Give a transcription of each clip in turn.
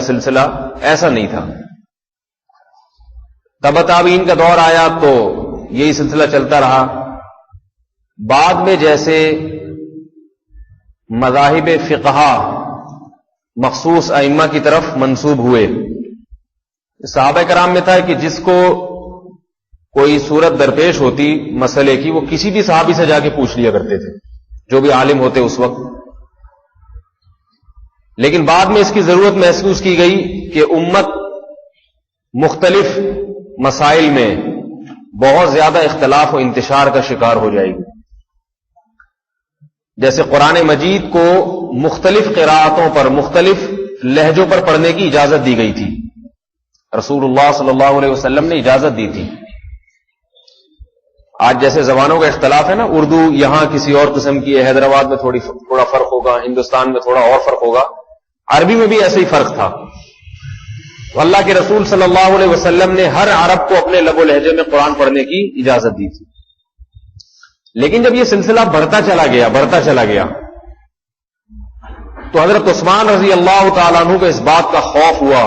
سلسلہ ایسا نہیں تھا. تبع تابعین کا دور آیا تو یہی سلسلہ چلتا رہا. بعد میں جیسے مذاہب فقہا مخصوص ائمہ کی طرف منسوب ہوئے، صحابہ کرام میں تھا کہ جس کو کوئی صورت درپیش ہوتی مسئلے کی وہ کسی بھی صحابی سے جا کے پوچھ لیا کرتے تھے، جو بھی عالم ہوتے اس وقت. لیکن بعد میں اس کی ضرورت محسوس کی گئی کہ امت مختلف مسائل میں بہت زیادہ اختلاف و انتشار کا شکار ہو جائے گی. جیسے قرآن مجید کو مختلف قراءتوں پر مختلف لہجوں پر پڑھنے کی اجازت دی گئی تھی، رسول اللہ صلی اللہ علیہ وسلم نے اجازت دی تھی. آج جیسے زبانوں کا اختلاف ہے نا، اردو یہاں کسی اور قسم کی ہے، حیدرآباد میں تھوڑا فرق ہوگا، ہندوستان میں تھوڑا اور فرق ہوگا، عربی میں بھی ایسا ہی فرق تھا. تو اللہ کے رسول صلی اللہ علیہ وسلم نے ہر عرب کو اپنے لب و لہجے میں قرآن پڑھنے کی اجازت دی تھی. لیکن جب یہ سلسلہ بڑھتا چلا گیا تو حضرت عثمان رضی اللہ تعالیٰ عنہ کو اس بات کا خوف ہوا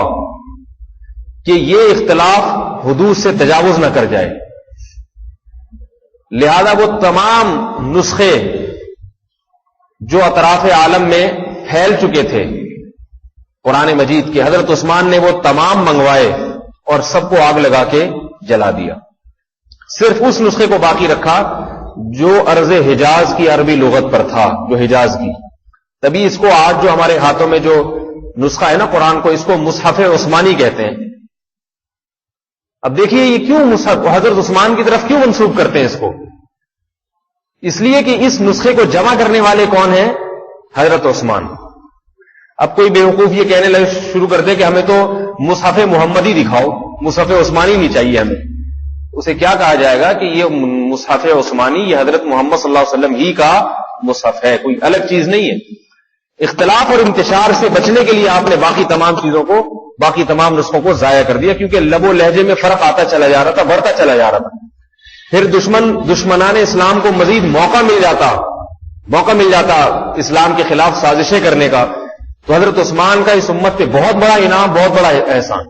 کہ یہ اختلاف حدود سے تجاوز نہ کر جائے. لہذا وہ تمام نسخے جو اطراف عالم میں پھیل چکے تھے قرآن مجید کے، حضرت عثمان نے وہ تمام منگوائے اور سب کو آگ لگا کے جلا دیا. صرف اس نسخے کو باقی رکھا جو ارض حجاز کی عربی لغت پر تھا، جو حجاز کی. تبھی اس کو آج جو ہمارے ہاتھوں میں جو نسخہ ہے نا قرآن کو، اس کو مصحف عثمانی کہتے ہیں. اب دیکھیے یہ کیوں مصحف حضرت عثمان کی طرف کیوں منسوب کرتے ہیں اس کو؟ اس لیے کہ اس نسخے کو جمع کرنے والے کون ہیں؟ حضرت عثمان. اب کوئی بیوقوف یہ کہنے لگے شروع کر دے کہ ہمیں تو مصحف محمدی دکھاؤ، مصحف عثمانی نہیں چاہیے ہمیں. اسے کیا کہا جائے گا کہ یہ مصحف عثمانی یہ حضرت محمد صلی اللہ علیہ وسلم ہی کا مصحف ہے، کوئی الگ چیز نہیں ہے. اختلاف اور انتشار سے بچنے کے لیے آپ نے باقی تمام نسخوں کو ضائع کر دیا، کیونکہ لب و لہجے میں فرق آتا چلا جا رہا تھا، بڑھتا چلا جا رہا تھا. پھر دشمنان اسلام کو مزید موقع مل جاتا اسلام کے خلاف سازشیں کرنے کا. تو حضرت عثمان کا اس امت پہ بہت بڑا انعام، بہت بڑا احسان.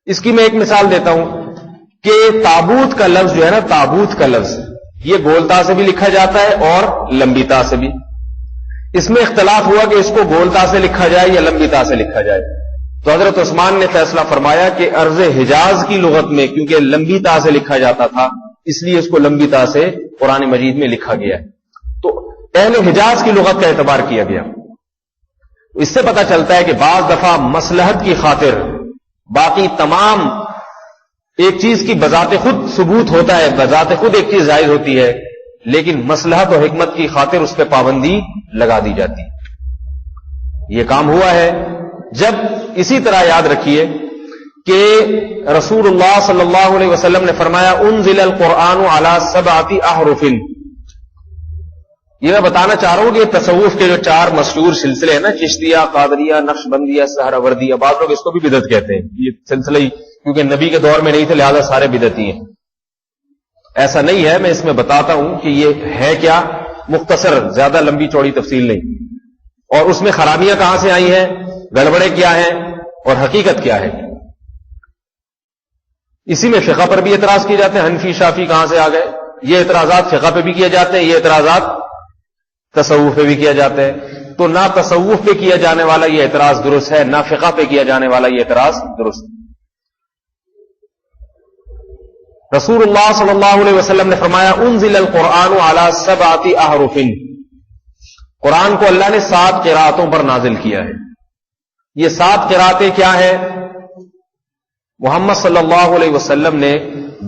اس کی میں ایک مثال دیتا ہوں کہ تابوت کا لفظ جو ہے نا، تابوت کا لفظ یہ گولتا سے بھی لکھا جاتا ہے اور لمبی تا سے بھی. اس میں اختلاف ہوا کہ اس کو گولتا سے لکھا جائے یا لمبی تا سے لکھا جائے. تو حضرت عثمان نے فیصلہ فرمایا کہ ارض حجاز کی لغت میں کیونکہ لمبی تا سے لکھا جاتا تھا اس لیے اس کو لمبی تا سے قرآن مجید میں لکھا گیا ہے. تو اہل حجاز کی لغت کا اعتبار کیا گیا. اس سے پتہ چلتا ہے کہ بعض دفعہ مصلحت کی خاطر باقی تمام ایک چیز کی بذات خود ثبوت ہوتا ہے، بذات خود ایک چیز ظاہر ہوتی ہے، لیکن مصلحت اور حکمت کی خاطر اس پہ پابندی لگا دی جاتی. یہ کام ہوا ہے. جب اسی طرح یاد رکھیے کہ رسول اللہ صلی اللہ علیہ وسلم نے فرمایا انزل القرآن علی 7 احرف. یہ میں بتانا چاہ رہا ہوں کہ تصوف کے جو 4 مشہور سلسلے ہیں نا، چشتیہ، قادریہ، نقشبندیہ، سہروردیہ، بعض لوگ اس کو بھی بدعت کہتے ہیں. یہ سلسلہ ہی کیونکہ نبی کے دور میں نہیں تھے لہذا سارے بدعتی ہیں. ایسا نہیں ہے. میں اس میں بتاتا ہوں کہ یہ ہے کیا، مختصر، زیادہ لمبی چوڑی تفصیل نہیں. اور اس میں خرابیاں کہاں سے آئی ہیں، گڑبڑے کیا ہیں اور حقیقت کیا ہے. اسی میں فقہ پر بھی اعتراض کیے جاتے ہیں. حنفی شافی کہاں سے آ گئے؟ یہ اعتراضات فقہ پہ بھی کیے جاتے ہیں، یہ اعتراضات تصوف پہ بھی کیا جاتا ہے. تو نہ تصوف پہ کیا جانے والا یہ اعتراض درست ہے، نہ فقہ پہ کیا جانے والا یہ اعتراض درست ہے. رسول اللہ صلی اللہ علیہ وسلم نے فرمایا انزل القرآن علی 7 احرف. قرآن کو اللہ نے 7 قراءتوں پر نازل کیا ہے. یہ 7 قراءتیں کیا ہے؟ محمد صلی اللہ علیہ وسلم نے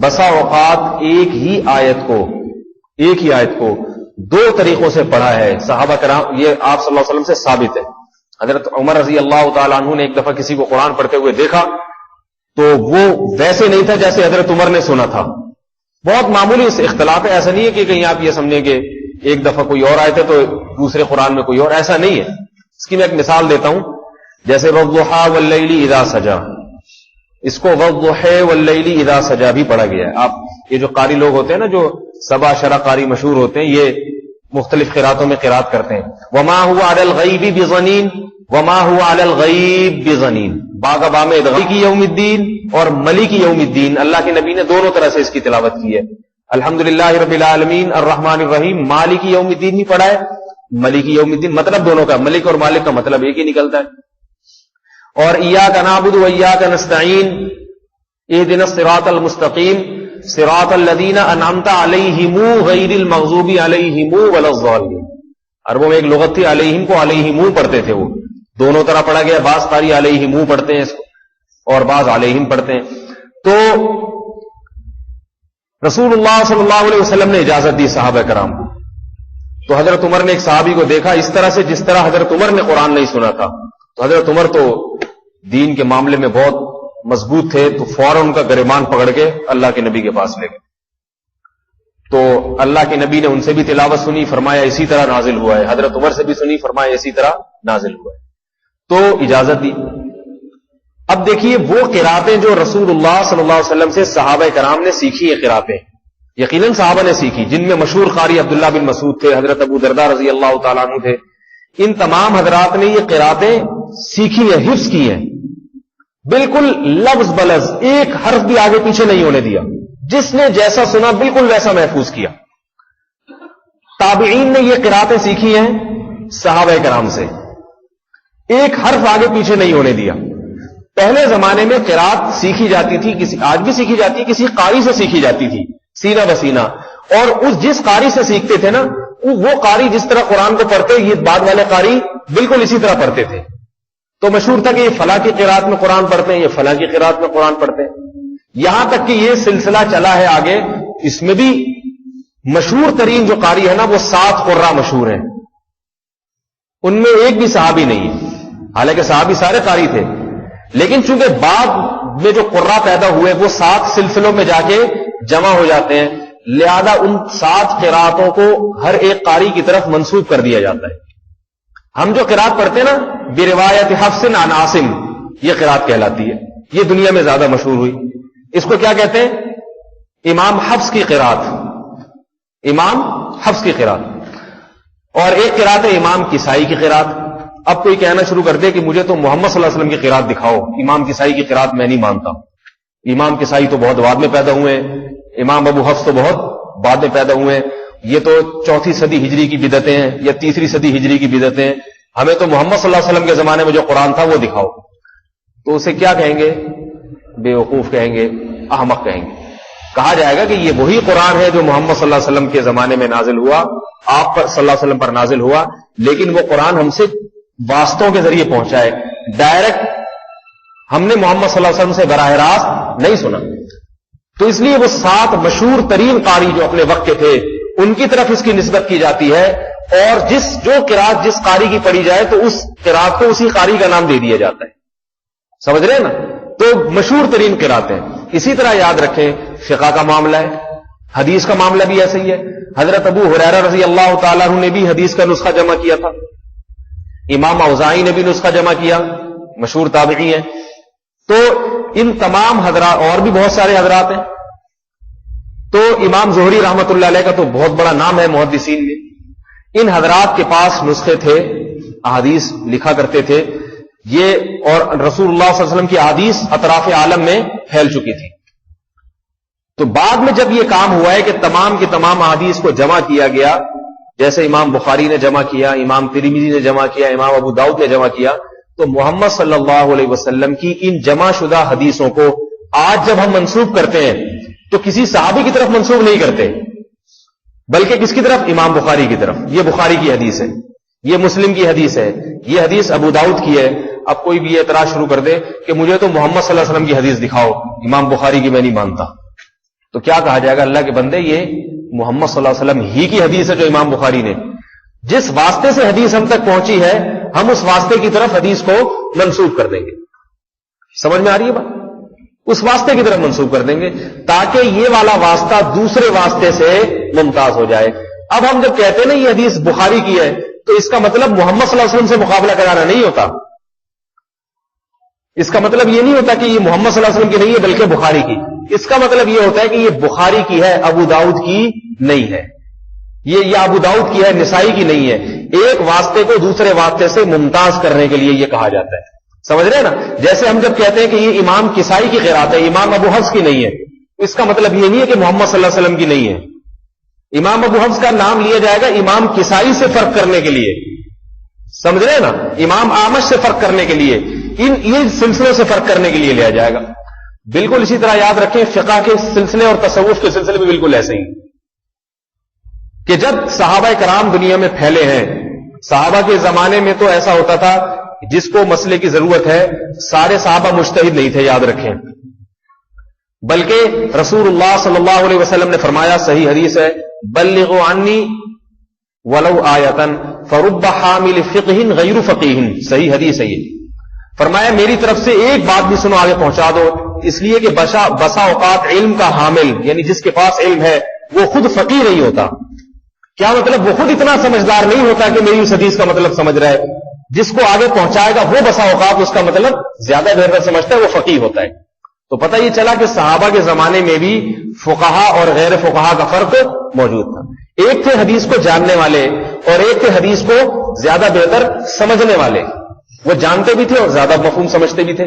بسا اوقات ایک ہی آیت کو 2 طریقوں سے پڑھا ہے. صحابہ کرام، یہ آپ صلی اللہ علیہ وسلم سے ثابت ہے. حضرت عمر رضی اللہ تعالیٰ عنہ نے ایک دفعہ کسی کو قرآن پڑھتے ہوئے دیکھا تو وہ ویسے نہیں تھا جیسے حضرت عمر نے سنا تھا. بہت معمولی اختلاف ہے. ایسا نہیں ہے کہ کہیں آپ یہ سمجھیں کہ ایک دفعہ کوئی اور آئے تھے تو دوسرے قرآن میں کوئی اور، ایسا نہیں ہے. اس کی میں ایک مثال دیتا ہوں. جیسے والضحیٰ واللیل اذا سجا، اس کو والضحیٰ واللیل اذا سجا بھی پڑھا گیا ہے. آپ یہ جو قاری لوگ ہوتے ہیں نا، جو 7 شرح قاری مشہور ہوتے ہیں، یہ مختلف قراتوں میں قرات کرتے ہیں. وما هو علی الغیب بظنین وما هو علی الغیب بضنین، باغ بام ادغام یوم الدین اور ملک یوم الدین، اللہ کے نبی نے دونوں طرح سے اس کی تلاوت کی ہے. الحمدللہ رب العالمین الرحمن الرحیم، مالک یوم الدین ہی پڑھا ہے، ملک یوم الدین مطلب دونوں کا، ملک اور مالک کا مطلب ایک ہی نکلتا ہے. اور ایاک نعبد و ایاک نستعین اہدنا الصراط المستقیم صراط الذین انعمت علیہم غیر المغضوب علیہم ولا الضالین. عربوں میں ایک لغت تھی، علیہم کو علیہم پڑھتے تھے، وہ دونوں طرح پڑھا گیا، بعض قاری علیہم پڑھتے ہیں اس کو اور بعض علیہم پڑھتے ہیں. تو رسول اللہ صلی اللہ علیہ وسلم نے اجازت دی صحابہ کرام کو. تو حضرت عمر نے ایک صحابی کو دیکھا اس طرح سے جس طرح حضرت عمر نے قرآن نہیں سنا تھا. تو حضرت عمر تو دین کے معاملے میں بہت مضبوط تھے، تو فوراً ان کا گریبان پکڑ کے اللہ کے نبی کے پاس لے گئے. تو اللہ کے نبی نے ان سے بھی تلاوت سنی، فرمایا اسی طرح نازل ہوا ہے. حضرت عمر سے بھی سنی، فرمایا اسی طرح نازل ہوا ہے. تو اجازت دی. اب دیکھیے وہ قراتیں جو رسول اللہ صلی اللہ علیہ وسلم سے صحابہ کرام نے سیکھی ہیں، قراتیں یقیناً صحابہ نے سیکھی، جن میں مشہور قاری عبداللہ بن مسعود تھے، حضرت ابو درداء رضی اللہ تعالیٰ عنہ تھے. ان تمام حضرات نے یہ قراتیں سیکھی ہیں، حفظ کی ہیں، بالکل لفظ بلفظ ایک حرف بھی آگے پیچھے نہیں ہونے دیا. جس نے جیسا سنا بالکل ویسا محفوظ کیا. تابعین نے یہ قراتیں سیکھی ہیں صحابہ کرام سے، ایک حرف آگے پیچھے نہیں ہونے دیا. پہلے زمانے میں قرات سیکھی جاتی تھی، آج بھی سیکھی جاتی ہے، کسی قاری سے سیکھی جاتی تھی سینہ بسینہ، اور اس جس قاری سے سیکھتے تھے نا، وہ قاری جس طرح قرآن کو پڑھتے، یہ بعد والے قاری بالکل اسی طرح پڑھتے تھے. تو مشہور تھا کہ یہ فلاں کی قرات میں قرآن پڑھتے ہیں، یہ فلاں کی قرات میں قرآن پڑھتے ہیں. یہاں تک کہ یہ سلسلہ چلا ہے آگے. اس میں بھی مشہور ترین جو قاری ہے نا، وہ 7 قراء مشہور ہیں، ان میں ایک بھی صحابی نہیں ہے. حالانکہ صحابی سارے قاری تھے، لیکن چونکہ بعد میں جو قراء پیدا ہوئے وہ 7 سلسلوں میں جا کے جمع ہو جاتے ہیں، لہذا ان 7 قراءتوں کو ہر ایک قاری کی طرف منسوب کر دیا جاتا ہے. ہم جو قراءت پڑھتے ہیں نا، بروایت حفص عن عاصم، یہ قراءت کہلاتی ہے. یہ دنیا میں زیادہ مشہور ہوئی. اس کو کیا کہتے ہیں؟ امام حفص کی قراءت، امام حفص کی قراءت. اور ایک قراءت ہے امام کسائی کی قراءت. اب کوئی کہنا شروع کر دے کہ مجھے تو محمد صلی اللہ علیہ وسلم کی قراءت دکھاؤ، امام کسائی کی قراءت میں نہیں مانتا. امام کسائی تو بہت بعد میں پیدا ہوئے ہیں، امام ابو حفص تو بہت بعد میں پیدا ہوئے ہیں، یہ تو 4 صدی ہجری کی بدعتیں ہیں یا 3 صدی ہجری کی بدعتیں ہیں. ہمیں تو محمد صلی اللہ علیہ وسلم کے زمانے میں جو قرآن تھا وہ دکھاؤ. تو اسے کیا کہیں گے؟ بے وقوف کہیں گے، احمق کہیں گے. کہا جائے گا کہ یہ وہی قرآن ہے جو محمد صلی اللہ علیہ وسلم کے زمانے میں نازل ہوا، آپ پر صلی اللہ علیہ وسلم پر نازل ہوا، لیکن وہ قرآن ہم سے واسطوں کے ذریعے پہنچا ہے، ڈائریکٹ ہم نے محمد صلی اللہ علیہ وسلم سے براہ راست نہیں سنا. تو اس لیے وہ 7 مشہور ترین قاری جو اپنے وقت کے تھے، ان کی طرف اس کی نسبت کی جاتی ہے، اور جو قرات جس قاری کی پڑھی جائے تو اس قرات کو اسی قاری کا نام دے دیا جاتا ہے. سمجھ رہے ہیں نا؟ تو مشہور ترین قرات ہیں. اسی طرح یاد رکھیں فقہ کا معاملہ ہے، حدیث کا معاملہ بھی ایسا ہی ہے. حضرت ابو ہریرہ رضی اللہ تعالیٰ عنہ نے بھی حدیث کا نسخہ جمع کیا تھا، امام اوزاعی نے بھی نسخہ جمع کیا، مشہور تابعی ہیں. تو ان تمام حضرات اور بھی بہت سارے حضرات ہیں. تو امام زہری رحمۃ اللہ علیہ کا تو بہت بڑا نام ہے محدثین میں. ان حضرات کے پاس نسخے تھے، احادیث لکھا کرتے تھے یہ، اور رسول اللہ صلی اللہ علیہ وسلم کی احادیث اطراف عالم میں پھیل چکی تھی. تو بعد میں جب یہ کام ہوا ہے کہ تمام کی تمام احادیث کو جمع کیا گیا، جیسے امام بخاری نے جمع کیا، امام ترمذی نے جمع کیا، امام ابو داؤد نے جمع کیا، تو محمد صلی اللہ علیہ وسلم کی ان جمع شدہ حدیثوں کو آج جب ہم منسوب کرتے ہیں تو کسی صحابی کی طرف منسوب نہیں کرتے، بلکہ کس کی طرف؟ امام بخاری کی طرف. یہ بخاری کی حدیث ہے، یہ مسلم کی حدیث ہے، یہ حدیث ابو داؤد کی ہے. اب کوئی بھی یہ اعتراض شروع کر دے کہ مجھے تو محمد صلی اللہ علیہ وسلم کی حدیث دکھاؤ، امام بخاری کی میں نہیں مانتا، تو کیا کہا جائے گا؟ اللہ کے بندے، یہ محمد صلی اللہ علیہ وسلم ہی کی حدیث ہے جو امام بخاری نے، جس واسطے سے حدیث ہم تک پہنچی ہے، ہم اس واسطے کی طرف حدیث کو منسوب کر دیں گے. سمجھ میں آ رہی ہے بات؟ اس واسطے کی طرف منسوب کر دیں گے تاکہ یہ والا واسطہ دوسرے واسطے سے ممتاز ہو جائے. اب ہم جب کہتے ہیں نا یہ حدیث بخاری کی ہے، تو اس کا مطلب محمد صلی اللہ علیہ وسلم سے مقابلہ کرانا نہیں ہوتا. اس کا مطلب یہ نہیں ہوتا کہ یہ محمد صلی اللہ علیہ وسلم کی نہیں ہے بلکہ بخاری کی. اس کا مطلب یہ ہوتا ہے کہ یہ بخاری کی ہے، ابو داؤد کی نہیں ہے، یہ ابو داؤد کی ہے، نسائی کی نہیں ہے. ایک واسطے کو دوسرے واسطے سے ممتاز کرنے کے لیے یہ کہا جاتا ہے. سمجھ رہے ہیں نا؟ جیسے ہم جب کہتے ہیں کہ یہ امام کسائی کی قرات ہے، امام ابو حفص کی نہیں ہے، اس کا مطلب یہ نہیں ہے کہ محمد صلی اللہ علیہ وسلم کی نہیں ہے. امام ابو حفص کا نام لیا جائے گا امام کسائی سے فرق کرنے کے لیے. سمجھ رہے ہیں نا؟ امام اعمش سے فرق کرنے کے لیے، ان سلسلوں سے فرق کرنے کے لیے لیا جائے گا. بالکل اسی طرح یاد رکھیں فقہ کے سلسلے اور تصوف کے سلسلے بھی بالکل ایسے ہی کہ جب صحابہ کرام دنیا میں پھیلے ہیں، صحابہ کے زمانے میں تو ایسا ہوتا تھا جس کو مسئلے کی ضرورت ہے سارے صحابہ مجتہد نہیں تھے، یاد رکھیں. بلکہ رسول اللہ صلی اللہ علیہ وسلم نے فرمایا، صحیح حدیث ہے، بلغوا عنی ولو آیۃ فرب حامل فقہ غیر فقیہ. صحیح حدیث ہے یہ. فرمایا میری طرف سے ایک بات بھی سنو، آگے پہنچا دو، اس لیے کہ بسا اوقات علم کا حامل یعنی جس کے پاس علم ہے وہ خود فقیہ نہیں ہوتا. کیا مطلب؟ وہ خود اتنا سمجھدار نہیں ہوتا کہ میری اس حدیث کا مطلب سمجھ رہا ہے. جس کو آگے پہنچائے گا وہ بسا اوقات اس کا مطلب زیادہ بہتر سمجھتا ہے، وہ فقیہ ہوتا ہے. تو پتہ یہ چلا کہ صحابہ کے زمانے میں بھی فقہا اور غیر فقہا کا فرق موجود تھا. ایک تھے حدیث کو جاننے والے اور ایک تھے حدیث کو زیادہ بہتر سمجھنے والے. وہ جانتے بھی تھے اور زیادہ مفہوم سمجھتے بھی تھے.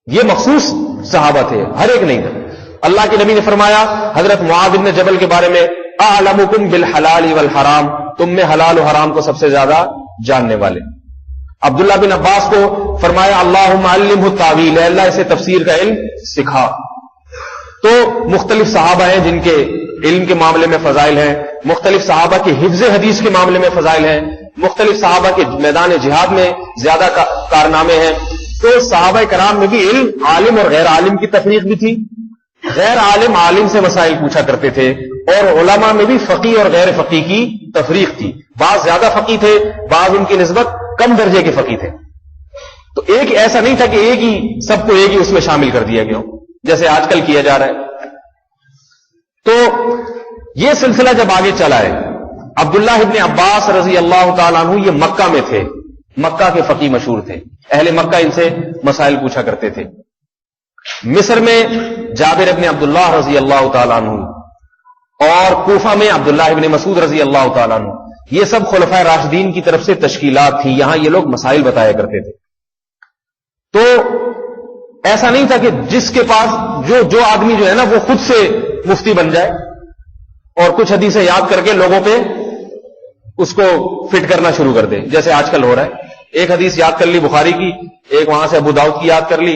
یہ مخصوص صحابہ تھے، ہر ایک نہیں تھا. اللہ کے نبی نے فرمایا حضرت معاذ بن جبل کے بارے میں، اعلمکم بالحلال والحرام، تم میں حلال و حرام کو سب سے زیادہ جاننے والے. عبداللہ بن عباس کو فرمایا اللہم علمہ التاویل، اے اللہ اسے تفسیر کا علم سکھا. تو مختلف صحابہ ہیں جن کے علم کے معاملے میں فضائل ہیں، مختلف صحابہ کے حفظ حدیث کے معاملے میں فضائل ہیں، مختلف صحابہ کے میدان جہاد میں زیادہ کارنامے ہیں. تو صحابہ کرام میں بھی علم عالم اور غیر عالم کی تفریق بھی تھی. غیر عالم عالم سے مسائل پوچھا کرتے تھے، اور علماء میں بھی فقیہ اور غیر فقیہ کی تفریق تھی. بعض زیادہ فقیہ تھے، بعض ان کی نسبت کم درجے کے فقیہ تھے. تو ایک ایسا نہیں تھا کہ ایک ہی سب کو ایک ہی اس میں شامل کر دیا گیا ہو جیسے آج کل کیا جا رہا ہے. تو یہ سلسلہ جب آگے چلا ہے، عبداللہ ابن عباس رضی اللہ تعالیٰ عنہ یہ مکہ میں تھے، مکہ کے فقیہ مشہور تھے، اہل مکہ ان سے مسائل پوچھا کرتے تھے. مصر میں جابر ابن عبداللہ رضی اللہ تعالیٰ عنہ، اور کوفہ میں عبداللہ ابن مسعود رضی اللہ تعالیٰ عنہ، یہ سب خلفائے راشدین کی طرف سے تشکیلات تھیں. یہاں یہ لوگ مسائل بتایا کرتے تھے. تو ایسا نہیں تھا کہ جس کے پاس جو آدمی جو ہے نا وہ خود سے مفتی بن جائے اور کچھ حدیثیں یاد کر کے لوگوں پہ اس کو فٹ کرنا شروع کر دے جیسے آج کل ہو رہا ہے. ایک حدیث یاد کر لی بخاری کی، ایک وہاں سے ابو داؤد کی یاد کر لی،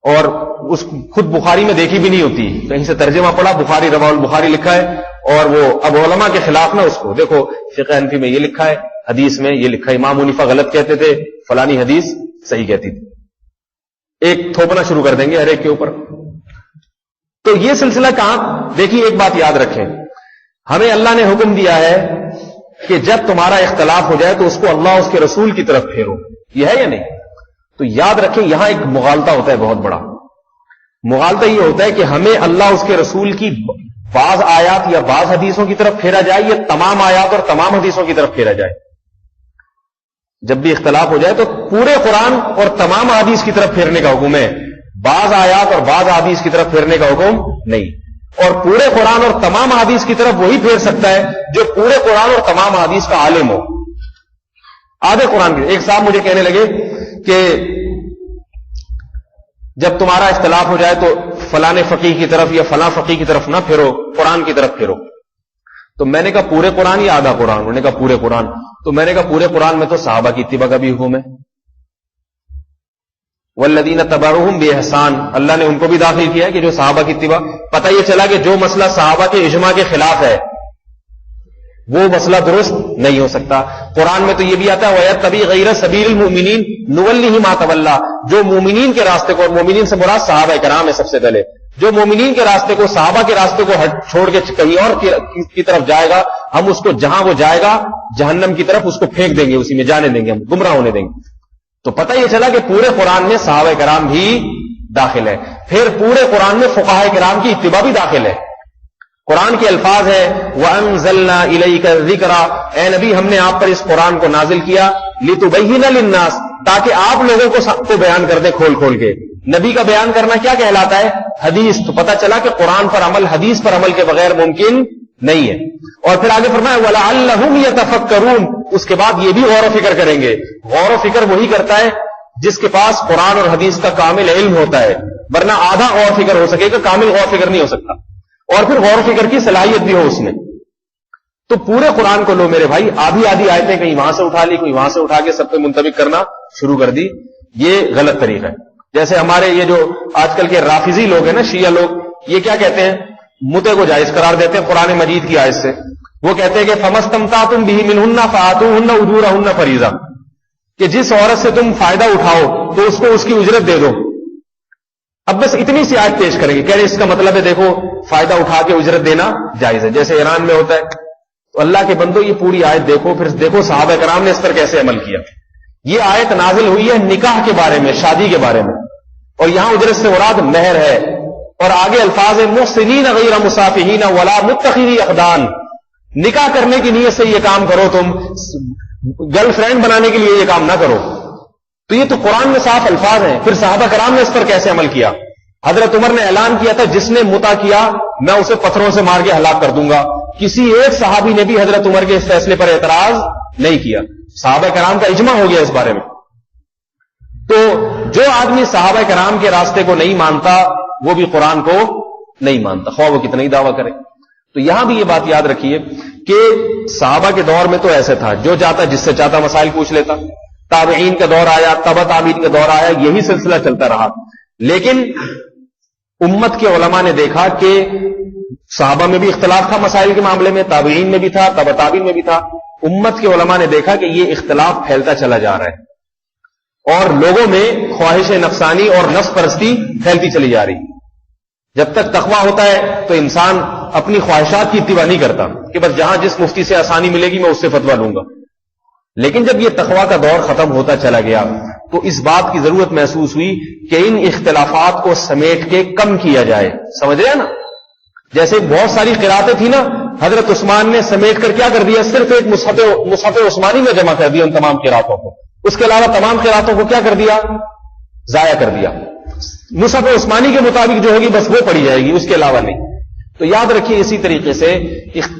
اور اس خود بخاری میں دیکھی بھی نہیں ہوتی، کہیں سے ترجمہ پڑھا بخاری رواہ البخاری لکھا ہے، اور وہ اب علماء کے خلاف نہ اس کو دیکھو فقہ حنفی میں یہ لکھا ہے، حدیث میں یہ لکھا ہے، امام حنیفہ غلط کہتے تھے، فلانی حدیث صحیح کہتی تھی. ایک تھوپنا شروع کر دیں گے ہر ایک کے اوپر. تو یہ سلسلہ کہاں؟ دیکھیے ایک بات یاد رکھیں، ہمیں اللہ نے حکم دیا ہے کہ جب تمہارا اختلاف ہو جائے تو اس کو اللہ اس کے رسول کی طرف پھیرو. یہ ہے یا نہیں؟ تو یاد رکھیں یہاں ایک مغالطہ ہوتا ہے بہت بڑا. مغالطہ یہ ہوتا ہے کہ ہمیں اللہ اس کے رسول کی بعض آیات یا بعض حدیثوں کی طرف پھیرا جائے، یا تمام آیات اور تمام حدیثوں کی طرف پھیرا جائے. جب بھی اختلاف ہو جائے تو پورے قرآن اور تمام حدیث کی طرف پھیرنے کا حکم ہے، بعض آیات اور بعض حدیث کی طرف پھیرنے کا حکم نہیں. اور پورے قرآن اور تمام حدیث کی طرف وہی پھیر سکتا ہے جو پورے قرآن اور تمام حدیث کا عالم ہو. آدھے قرآن کے ایک صاحب مجھے کہنے لگے کہ جب تمہارا اختلاف ہو جائے تو فلاں فقیہ کی طرف یا فلاں فقیہ کی طرف نہ پھیرو، قرآن کی طرف پھیرو. تو میں نے کہا پورے قرآن یا آدھا قرآن؟ انہوں نے کہا پورے قرآن. تو میں نے کہا پورے قرآن میں تو صحابہ کی اتباع کا بھی حکم ہے، والذین تبعوہم بإحسان، اللہ نے ان کو بھی داخل کیا ہے کہ جو صحابہ کی اتباع. پتہ یہ چلا کہ جو مسئلہ صحابہ کے اجماع کے خلاف ہے وہ مسئلہ درست نہیں ہو سکتا. قرآن میں تو یہ بھی آتا ہے وَيَتَّبِعْ غَيْرَ سَبِيلِ الْمُؤْمِنِينَ نُوَلِّهِ مَا تَوَلَّى، جو مومنین کے راستے کو، اور مومنین سے مراد صحابہ کرام ہے سب سے پہلے، جو مومنین کے راستے کو، صحابہ کے راستے کو چھوڑ کے کہیں اور کی طرف جائے گا، ہم اس کو جہاں وہ جائے گا جہنم کی طرف اس کو پھینک دیں گے، اسی میں جانے دیں گے، ہم گمراہ ہونے دیں گے. تو پتہ یہ چلا کہ پورے قرآن میں صحابہ کرام بھی داخل ہے. پھر پورے قرآن میں فقہاء کرام کی اتباع بھی داخل ہے. قرآن کے الفاظ ہے وَأَنزَلْنَا إِلَيْكَ الذِّكْرَ، اے نبی ہم نے آپ پر اس قرآن کو نازل کیا لِتُبَيِّنَ لِلنَّاسِ، تاکہ آپ لوگوں کو سب کو بیان کر دیں کھول کھول کے. نبی کا بیان کرنا کیا کہلاتا ہے؟ حدیث. تو پتہ چلا کہ قرآن پر عمل حدیث پر عمل کے بغیر ممکن نہیں ہے. اور پھر آگے فرمایا وَلَعَلَّهُمْ يَتَفَكَّرُونَ، اس کے بعد یہ بھی غور و فکر کریں گے. غور و فکر وہی کرتا ہے جس کے پاس قرآن اور حدیث کا کامل علم ہوتا ہے، ورنہ آدھا غور و فکر ہو سکے گا، کامل غور و فکر نہیں ہو سکتا. اور پھر غور و فکر کی صلاحیت بھی ہو اس میں. تو پورے قرآن کو لو میرے بھائی، آدھی آدھی آیتیں کہیں وہاں سے اٹھا لی، کوئی وہاں سے اٹھا کے سب پہ منطبق کرنا شروع کر دی، یہ غلط طریقہ ہے. جیسے ہمارے یہ جو آج کل کے رافضی لوگ ہیں نا، شیعہ لوگ، یہ کیا کہتے ہیں؟ متے کو جائز قرار دیتے ہیں قرآن مجید کی آیت سے. وہ کہتے ہیں کہ فَمَسْتَمْتَعْتُمْ بِهِ مِنْهُنَّ فَآتُوهُنَّ أُجُورَهُنَّ فَرِيضَةً، کہ جس عورت سے تم فائدہ اٹھاؤ تو اس کو اس کی اجرت دے دو. اب بس اتنی سی آیت پیش کریں گے، کہہ رہے اس کا مطلب ہے دیکھو فائدہ اٹھا کے اجرت دینا جائز ہے، جیسے ایران میں ہوتا ہے. تو اللہ کے بندو یہ پوری آیت دیکھو، پھر دیکھو صحابہ کرام نے اس پر کیسے عمل کیا. یہ آیت نازل ہوئی ہے نکاح کے بارے میں، شادی کے بارے میں، اور یہاں اجرت سے مراد مہر ہے. اور آگے الفاظ محسنین غیر مسافحین ولا متخذی اخدان، نکاح کرنے کی نیت سے یہ کام کرو، تم گرل فرینڈ بنانے کے لیے یہ کام نہ کرو. تو یہ تو قرآن میں صاف الفاظ ہیں. پھر صحابہ کرام نے اس پر کیسے عمل کیا؟ حضرت عمر نے اعلان کیا تھا جس نے متا کیا میں اسے پتھروں سے مار کے ہلاک کر دوں گا. کسی ایک صحابی نے بھی حضرت عمر کے اس فیصلے پر اعتراض نہیں کیا. صحابہ کرام کا اجماع ہو گیا اس بارے میں. تو جو آدمی صحابہ کرام کے راستے کو نہیں مانتا وہ بھی قرآن کو نہیں مانتا، خواہ وہ کتنا ہی دعویٰ کرے. تو یہاں بھی یہ بات یاد رکھیے کہ صحابہ کے دور میں تو ایسے تھا، جو چاہتا جس سے چاہتا مسائل پوچھ لیتا. تابعین کا دور آیا، تبع تابعین کا دور آیا، یہی سلسلہ چلتا رہا. لیکن امت کے علماء نے دیکھا کہ صحابہ میں بھی اختلاف تھا مسائل کے معاملے میں، تابعین میں بھی تھا، تبع تابعین میں بھی تھا. امت کے علماء نے دیکھا کہ یہ اختلاف پھیلتا چلا جا رہا ہے اور لوگوں میں خواہش نفسانی اور نفس پرستی پھیلتی چلی جا رہی. جب تک تقویٰ ہوتا ہے تو انسان اپنی خواہشات کی اتباع نہیں کرتا کہ بس جہاں جس مفتی سے آسانی ملے گی میں اس سے فتویٰ لوں گا. لیکن جب یہ تقویٰ کا دور ختم ہوتا چلا گیا تو اس بات کی ضرورت محسوس ہوئی کہ ان اختلافات کو سمیٹ کے کم کیا جائے. سمجھ رہے ہیں نا؟ جیسے بہت ساری قراتیں تھی نا، حضرت عثمان نے سمیٹ کر کیا کر دیا؟ صرف ایک مصحف عثمانی میں جمع کر دیا ان تمام قراتوں کو. اس کے علاوہ تمام قراتوں کو کیا کر دیا؟ ضائع کر دیا. مصحف عثمانی کے مطابق جو ہوگی بس وہ پڑھی جائے گی، اس کے علاوہ نہیں. تو یاد رکھیے اسی طریقے سے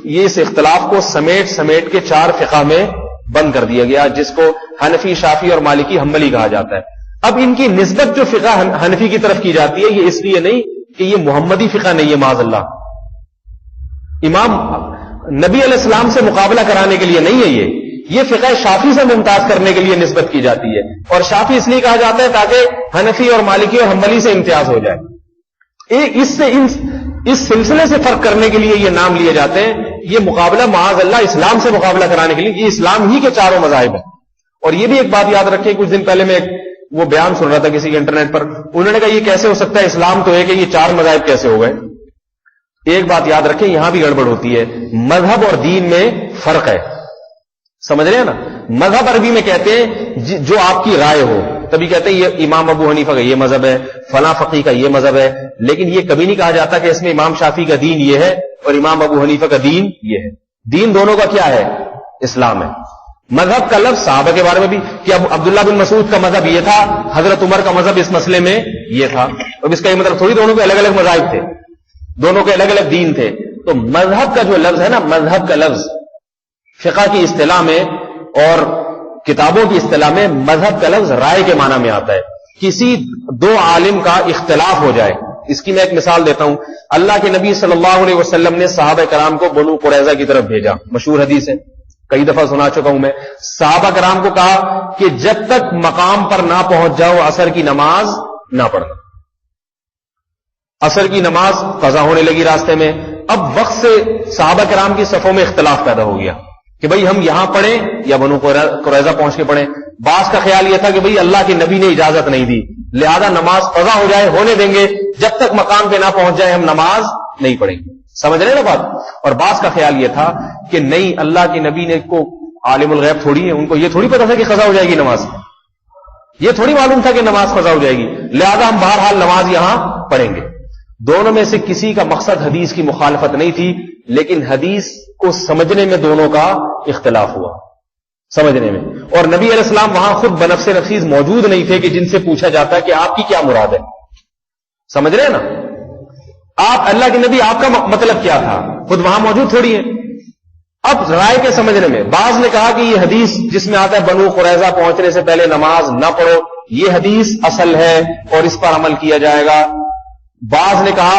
یہ اس اختلاف کو سمیٹ کے 4 فقہ میں بند کر دیا گیا، جس کو حنفی، شافعی اور مالکی حنبلی کہا جاتا ہے. اب ان کی نسبت جو فقہ حنفی کی طرف کی جاتی ہے یہ اس لیے نہیں کہ یہ محمدی فقہ نہیں ہے، معاذ اللہ. امام نبی علیہ السلام سے مقابلہ کرانے کے لیے نہیں ہے، یہ فقہ شافعی سے ممتاز کرنے کے لیے نسبت کی جاتی ہے. اور شافعی اس لیے کہا جاتا ہے تاکہ حنفی اور مالکی اور حنبلی سے امتیاز ہو جائے. اس سلسلے سے فرق کرنے کے لیے یہ نام لیے جاتے ہیں. یہ مقابلہ معاذ اللہ اسلام سے مقابلہ کرانے کے لیے، یہ اسلام ہی کے 4 مذاہب ہیں. اور یہ بھی ایک بات یاد رکھیں، کچھ دن پہلے میں وہ بیان سن رہا تھا کسی کے انٹرنیٹ پر، انہوں نے کہا یہ کیسے ہو سکتا ہے، اسلام تو ہے کہ یہ 4 مذاہب کیسے ہو گئے. ایک بات یاد رکھیں، یہاں بھی گڑبڑ ہوتی ہے. مذہب اور دین میں فرق ہے، سمجھ رہے ہیں نا؟ مذہب عربی میں کہتے ہیں جو آپ کی رائے ہو، تبھی کہتے ہیں یہ امام ابو حنیفہ کا یہ مذہب ہے، فلاں فقی کا یہ مذہب ہے. لیکن یہ کبھی نہیں کہا جاتا کہ اس میں امام شافعی کا دین یہ ہے اور امام ابو حنیفہ کا دین یہ ہے. دین دونوں کا کیا ہے؟ اسلام ہے. مذہب کا لفظ صحابہ کے بارے میں بھی کہ اب عبداللہ بن مسعود کا مذہب یہ تھا، حضرت عمر کا مذہب اس مسئلے میں یہ تھا. اب اس کا یہ مطلب تھوڑی دونوں کے الگ الگ مذاہب تھے، دونوں کے الگ الگ دین تھے. تو مذہب کا جو لفظ ہے نا، مذہب کا لفظ فقہ کی اصطلاح میں اور کتابوں کی اصطلاح میں مذہب کا لفظ رائے کے معنی میں آتا ہے. کسی 2 عالم کا اختلاف ہو جائے. اس کی میں ایک مثال دیتا ہوں. اللہ کے نبی صلی اللہ علیہ وسلم نے صحابہ کرام کو بنو قریظہ کی طرف بھیجا، مشہور حدیث ہے، کئی دفعہ سنا چکا ہوں میں. صحابہ کرام کو کہا کہ جب تک مقام پر نہ پہنچ جاؤ عصر کی نماز نہ پڑھنا. عصر کی نماز قضا ہونے لگی راستے میں. اب وقت سے صحابہ کرام کی صفوں میں اختلاف پیدا ہو گیا کہ بھئی ہم یہاں پڑھیں یا بنو قریظہ پہنچ کے پڑھیں. بعض کا خیال یہ تھا کہ بھئی اللہ کے نبی نے اجازت نہیں دی، لہذا نماز قضا ہو جائے ہونے دیں گے، جب تک مقام پہ نہ پہنچ جائے ہم نماز نہیں پڑھیں گے. سمجھ رہے نا بات؟ اور بعض کا خیال یہ تھا کہ نہیں، اللہ کے نبی نے کو عالم الغیب تھوڑی ہے، ان کو یہ تھوڑی پتا تھا کہ قضا ہو جائے گی نماز، یہ تھوڑی معلوم تھا کہ نماز قضا ہو جائے گی، لہذا ہم بہرحال نماز یہاں پڑھیں گے. دونوں میں سے کسی کا مقصد حدیث کی مخالفت نہیں تھی، لیکن حدیث کو سمجھنے میں دونوں کا اختلاف ہوا، سمجھنے میں. اور نبی علیہ السلام وہاں خود بنفس نفیس موجود نہیں تھے کہ جن سے پوچھا جاتا کہ آپ کی کیا مراد ہے. سمجھ رہے ہیں نا؟ آپ اللہ کے نبی، آپ کا مطلب کیا تھا، خود وہاں موجود تھوڑی ہے. اب رائے کے سمجھنے میں بعض نے کہا کہ یہ حدیث جس میں آتا ہے بنو قریظہ پہنچنے سے پہلے نماز نہ پڑھو، یہ حدیث اصل ہے اور اس پر عمل کیا جائے گا. بعض نے کہا،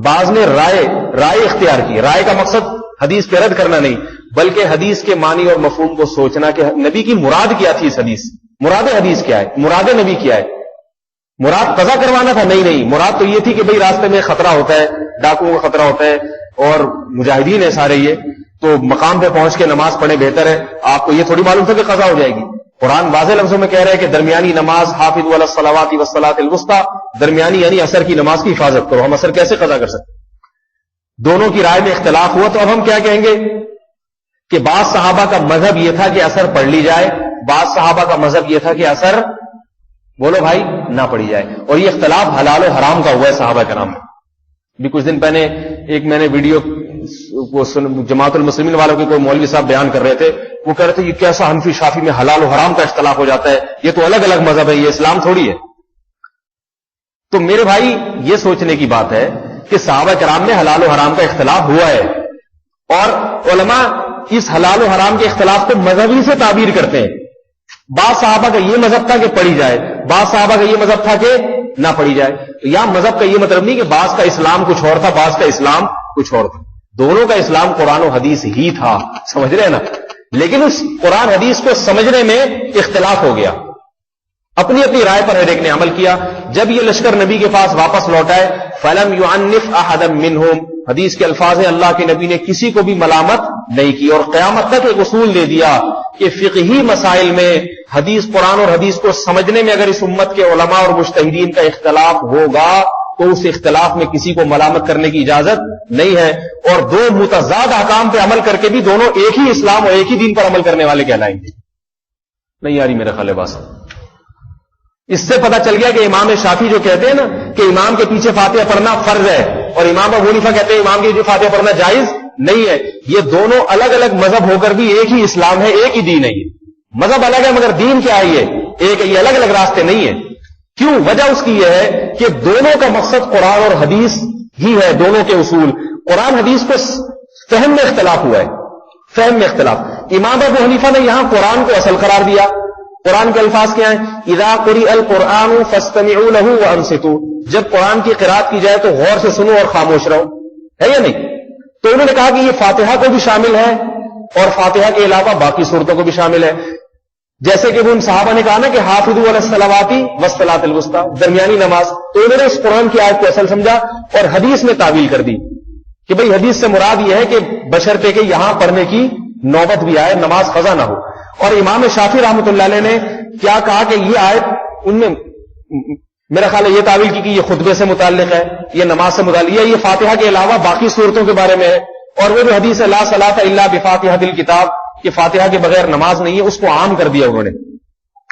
بعض نے رائے اختیار کی. رائے کا مقصد حدیث پہ رد کرنا نہیں، بلکہ حدیث کے معنی اور مفہوم کو سوچنا کہ نبی کی مراد کیا تھی. اس حدیث مراد حدیث کیا ہے، مراد نبی کیا ہے. مراد قضا کروانا تھا؟ نہیں، مراد تو یہ تھی کہ بھئی راستے میں خطرہ ہوتا ہے، ڈاکوؤں کا خطرہ ہوتا ہے اور مجاہدین ہیں سارے، یہ تو مقام پہ پہنچ کے نماز پڑھے بہتر ہے. آپ کو یہ تھوڑی معلوم تھا کہ قضا ہو جائے گی. قرآن واضح لفظوں میں کہہ رہا ہے کہ درمیانی نماز حافظوا علی الصلوات والصلاۃ الوسطی، درمیانی یعنی عصر کی نماز کی حفاظت کرو. ہم عصر کیسے قضا کر سکتے؟ دونوں کی رائے میں اختلاف ہوا. تو اب ہم کیا کہیں گے کہ بعض صحابہ کا مذہب یہ تھا کہ عصر پڑھ لی جائے، بعض صحابہ کا مذہب یہ تھا کہ عصر بولو بھائی نہ پڑھی جائے. اور یہ اختلاف حلال و حرام کا ہوا ہے صحابہ کرام میں. بھی کچھ دن پہلے میں نے ویڈیو جماعت المسلمین والوں کے کوئی مولوی صاحب بیان کر رہے تھے. وہ کہہ رہے تھے یہ کیسا حنفی شافی میں حلال و حرام کا اختلاف ہو جاتا ہے، یہ تو الگ الگ مذہب ہے، یہ اسلام تھوڑی ہے. تو میرے بھائی یہ سوچنے کی بات ہے کہ صحابہ کرام میں حلال و حرام کا اختلاف ہوا ہے، اور علماء اس حلال و حرام کے اختلاف کو مذہبی سے تعبیر کرتے ہیں. بعض صحابہ کا یہ مذہب تھا کہ پڑھی جائے، بعض صحابہ کا یہ مذہب تھا کہ نہ پڑھی جائے. یا مذہب کا یہ مطلب نہیں کہ بعض کا اسلام کچھ اور تھا، بعض کا اسلام کچھ اور تھا. دونوں کا اسلام قرآن و حدیث ہی تھا، سمجھ رہے ہیں نا. لیکن اس قرآن حدیث کو سمجھنے میں اختلاف ہو گیا. اپنی اپنی رائے پر ہر ایک نے عمل کیا. جب یہ لشکر نبی کے پاس واپس لوٹائے، فَلَمْ يُعَنِّفْ أَحَدًا مِّنْهُمْ، حدیث کے الفاظ ہیں اللہ کے نبی نے کسی کو بھی ملامت نہیں کی. اور قیامت تک ایک اصول دے دیا کہ فقہی مسائل میں حدیث، قرآن اور حدیث کو سمجھنے میں اگر اس امت کے علماء اور مجتہدین کا اختلاف ہوگا تو اس اختلاف میں کسی کو ملامت کرنے کی اجازت نہیں ہے. اور دو متضاد احکام پہ عمل کر کے بھی دونوں ایک ہی اسلام اور ایک ہی دین پر عمل کرنے والے کہلائیں گے. نہیں یاری میرا خیال ہے بس. اس سے پتہ چل گیا کہ امام شافعی جو کہتے ہیں نا کہ امام کے پیچھے فاتحہ پڑھنا فرض ہے، اور امام ابو حنیفہ کہتے ہیں امام کے پیچھے فاتحہ پڑھنا جائز نہیں ہے، یہ دونوں الگ الگ مذہب ہو کر بھی ایک ہی اسلام ہے، ایک ہی دین ہے. یہ مذہب الگ ہے مگر دین کیا ہے؟ یہ ایک ہے. یہ الگ الگ راستے نہیں ہے. کیوں؟ وجہ اس کی یہ ہے کہ دونوں کا مقصد قرآن اور حدیث ہی ہے. دونوں کے اصول قرآن حدیث کو فہم میں اختلاف ہوا ہے، فہم میں اختلاف. امام ابو حنیفہ نے یہاں قرآن کو اصل قرار دیا. قرآن کے الفاظ کیا ہیں؟ اذا قرئ القرآن فاستمعوا له وانصتوا، جب قرآن کی قرات کی جائے تو غور سے سنو اور خاموش رہو. ہے یا نہیں؟ تو انہوں نے کہا کہ یہ فاتحہ کو بھی شامل ہے اور فاتحہ کے علاوہ باقی صورتوں کو بھی شامل ہے. جیسے کہ وہ ان صحابہ نے کہا نا کہ حافظوا علی الصلوات والصلاۃ الوسطی، درمیانی نماز. تو انہوں نے اس قرآن کی آیت کو اصل سمجھا اور حدیث میں تعویل کر دی کہ بھئی حدیث سے مراد یہ ہے کہ بشرطے کہ یہاں پڑھنے کی نوبت بھی آئے، نماز قضا نہ ہو. اور امام شافعی رحمۃ اللہ علیہ نے کیا کہا کہ یہ آیت ان میں میرا خیال ہے یہ تعویل کی کہ یہ خطبے سے متعلق ہے، یہ نماز سے متعلق ہے، یہ فاتحہ کے علاوہ باقی صورتوں کے بارے میں ہے. اور وہ جو حدیث لا صلاۃ الا بفاتحۃ الکتاب کہ فاتحہ کے بغیر نماز نہیں ہے، اس کو عام کر دیا انہوں نے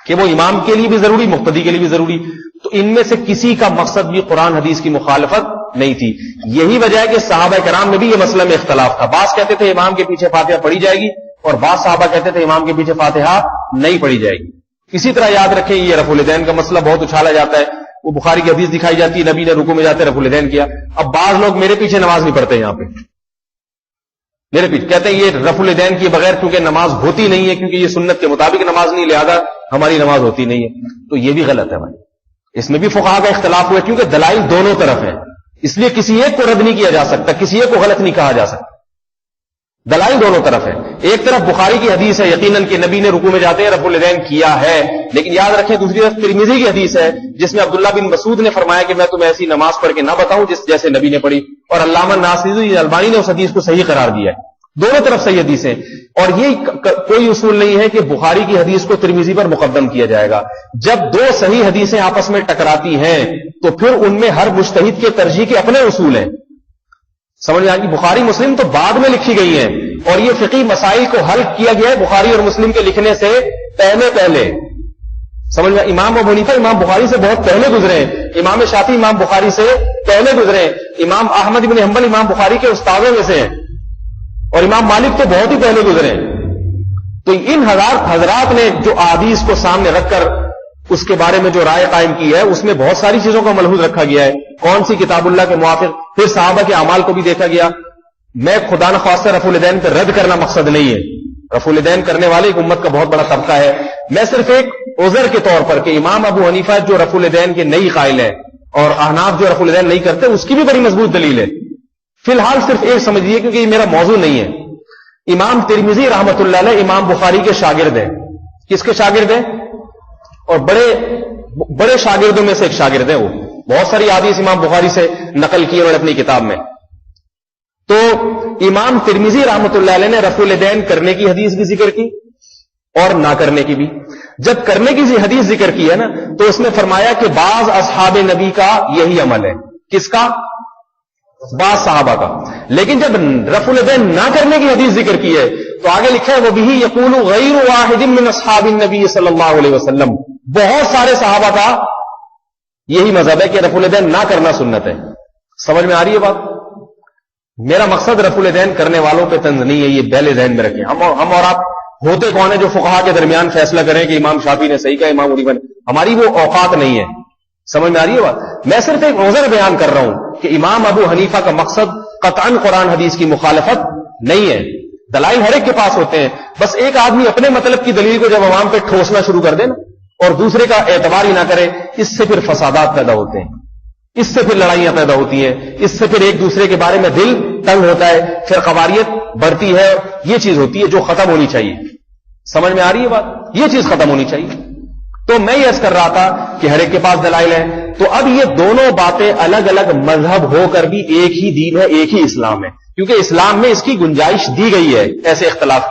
کہ وہ امام کے لیے بھی ضروری، مقتدی کے لیے بھی ضروری. تو ان میں سے کسی کا مقصد بھی قرآن حدیث کی مخالفت نہیں تھی. یہی وجہ ہے کہ صحابہ کرام میں بھی یہ مسئلہ میں اختلاف تھا. بعض کہتے تھے امام کے پیچھے فاتحہ پڑھی جائے گی اور بعض صحابہ کہتے تھے امام کے پیچھے فاتحہ نہیں پڑھی جائے گی. اسی طرح یاد رکھیں یہ رفع الیدین کا مسئلہ بہت اچھالا جاتا ہے. وہ بخاری کی حدیث دکھائی جاتی ہے نبی نے رکوع میں جاتے رفع الیدین کیا. اب بعض لوگ میرے پیچھے نماز نہیں پڑھتے، یہاں پہ میرے پیچھے کہتے ہیں یہ رفع الیدین کیے بغیر کیونکہ نماز ہوتی نہیں ہے، کیونکہ یہ سنت کے مطابق نماز نہیں، لہذا ہماری نماز ہوتی نہیں ہے. تو یہ بھی غلط ہے بھائی. اس میں بھی فقہا کا اختلاف ہوا کیونکہ دلائل دونوں طرف ہیں، اس لیے کسی ایک کو رد نہیں کیا جا سکتا، کسی ایک کو غلط نہیں کہا جا سکتا. دلائل دونوں طرف ہے. ایک طرف بخاری کی حدیث ہے یقیناً کہ نبی نے رکوع میں جاتے رفع الیدین کیا ہے، لیکن یاد رکھیں دوسری طرف ترمذی کی حدیث ہے جس میں عبداللہ بن مسعود نے فرمایا کہ میں تمہیں ایسی نماز پڑھ کے نہ بتاؤں جیسے نبی نے پڑھی، اور علامہ ناصری البانی نے اس حدیث کو صحیح قرار دیا ہے. دونوں طرف صحیح حدیثیں. اور یہ کوئی اصول نہیں ہے کہ بخاری کی حدیث کو ترمذی پر مقدم کیا جائے گا. جب دو صحیح حدیثیں آپس میں ٹکراتی ہیں تو پھر ان میں ہر مجتہد کے ترجیح کے اپنے اصول ہیں. سمجھ میں آئے گی. بخاری مسلم تو بعد میں لکھی گئی ہیں اور یہ فقہی مسائل کو حل کیا گیا ہے بخاری اور مسلم کے لکھنے سے پہلے. سمجھ میں. امام ابو حنیفہ امام بخاری سے بہت پہلے گزرے ہیں، امام شافعی امام بخاری سے پہلے گزرے ہیں، امام احمد بن حنبل امام بخاری کے استادوں میں سے ہیں، اور امام مالک تو بہت ہی پہلے گزرے ہیں. تو ان حضرات نے جو احادیث کو سامنے رکھ کر اس کے بارے میں جو رائے قائم کی ہے اس میں بہت ساری چیزوں کا ملحوظ رکھا گیا ہے. کون سی کتاب اللہ کے موافق. پھر صحابہ کے اعمال کو بھی دیکھا گیا. میں خدا نخواستہ رفع الیدین پہ رد کرنا مقصد نہیں ہے. رفع الیدین کرنے والے ایک امت کا بہت بڑا طبقہ ہے. میں صرف ایک عذر کے طور پر کہ امام ابو حنیفہ جو رفع الیدین کے نئی قائل ہے اور احناف جو رفع الیدین نہیں کرتے, اس کی بھی بڑی مضبوط دلیل ہے. فی الحال صرف ایک سمجھیے, کیونکہ یہ میرا موضوع نہیں ہے. امام ترمذی رحمۃ اللہ علیہ امام بخاری کے شاگرد ہیں. کس کے شاگرد ہیں؟ اور بڑے شاگردوں میں سے ایک شاگرد ہیں. وہ بہت ساری حدیث امام بخاری سے نقل کی انہوں نے اپنی کتاب میں. تو امام ترمذی رحمۃ اللہ علیہ نے رفع الیدین کرنے کی حدیث بھی ذکر کی اور نہ کرنے کی بھی. جب کرنے کی حدیث ذکر کی ہے نا, تو اس میں فرمایا کہ بعض اصحاب نبی کا یہی عمل ہے. کس کا؟ بعض صحابہ کا. لیکن جب رفع الیدین نہ کرنے کی حدیث ذکر کی ہے تو آگے لکھا ہے وَبِهِ يَقُولُ غَيْرُ وَاحِدٍ مِّنْ أَصْحَابِ النَّبِيِّ صلی اللہ علیہ وسلم. بہت سارے صحابہ کا یہی مذہب ہے کہ رفع الیدین نہ کرنا سنت ہے. سمجھ میں آ رہی ہے بات؟ میرا مقصد رفع الیدین کرنے والوں پہ طنز نہیں ہے, یہ پہلے ذہن میں رکھیں. ہم اور آپ ہوتے کون ہیں جو فقہا کے درمیان فیصلہ کریں کہ امام شافعی نے صحیح کہا, امام حنیفہ نے؟ ہماری وہ اوقات نہیں ہے. سمجھ میں آ رہی ہے بات؟ میں صرف ایک عذر بیان کر رہا ہوں کہ امام ابو حنیفہ کا مقصد قطعاً قرآن حدیث کی مخالفت نہیں ہے. دلائل ہر ایک کے پاس ہوتے ہیں, بس ایک آدمی اپنے مطلب کی دلیل کو جب عوام پہ ٹھوسنا شروع کر دے نا اور دوسرے کا اعتبار ہی نہ کرے, اس سے پھر فسادات پیدا ہوتے ہیں, اس سے پھر لڑائیاں پیدا ہوتی ہیں, اس سے پھر ایک دوسرے کے بارے میں دل تنگ ہوتا ہے, پھر قواریت بڑھتی ہے. یہ چیز ہوتی ہے جو ختم ہونی چاہیے. سمجھ میں آ رہی ہے بات؟ یہ چیز ختم ہونی چاہیے. تو میں یہ عرض کر رہا تھا کہ ہر ایک کے پاس دلائل ہیں. تو اب یہ دونوں باتیں الگ الگ مذہب ہو کر بھی ایک ہی دین ہے, ایک ہی اسلام ہے, کیونکہ اسلام میں اس کی گنجائش دی گئی ہے, ایسے اختلاف